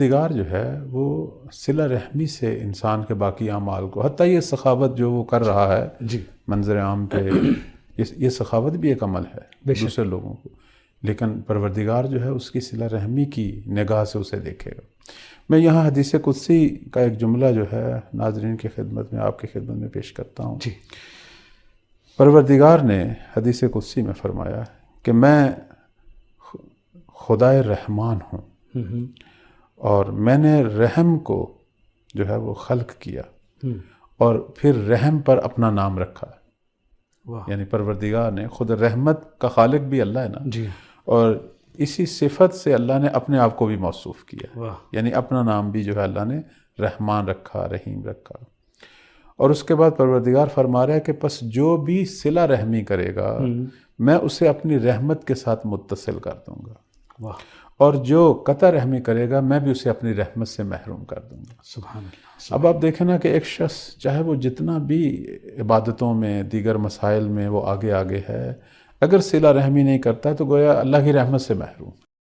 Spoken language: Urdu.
پروردگار جو ہے وہ صلہ رحمی سے انسان کے باقی اعمال کو، حتیٰ یہ سخاوت جو وہ کر رہا ہے جی منظر عام پہ، یہ سخاوت بھی ایک عمل ہے دوسرے لوگوں کو، لیکن پروردگار جو ہے اس کی صلہ رحمی کی نگاہ سے اسے دیکھے گا۔ میں یہاں حدیث قدسی کا ایک جملہ جو ہے ناظرین کی خدمت میں، آپ کی خدمت میں پیش کرتا ہوں۔ جی پروردگار نے حدیث قدسی میں فرمایا کہ میں خدائے رحمان ہوں، اور میں نے رحم کو جو ہے وہ خلق کیا اور پھر رحم پر اپنا نام رکھا۔ یعنی پروردگار نے خود رحمت کا خالق بھی اللہ ہے نا، جی اور اسی صفت سے اللہ نے اپنے آپ کو بھی موصوف کیا، یعنی اپنا نام بھی جو ہے اللہ نے رحمان رکھا، رحیم رکھا۔ اور اس کے بعد پروردگار فرما رہا ہے کہ پس جو بھی صلہ رحمی کرے گا میں اسے اپنی رحمت کے ساتھ متصل کر دوں گا، اور جو قطع رحمی کرے گا میں بھی اسے اپنی رحمت سے محروم کر دوں گا۔ سبحان اللہ۔ اب آپ دیکھیں نا کہ ایک شخص چاہے وہ جتنا بھی عبادتوں میں، دیگر مسائل میں وہ آگے ہے، اگر صلہ رحمی نہیں کرتا تو گویا اللہ کی رحمت سے محروم۔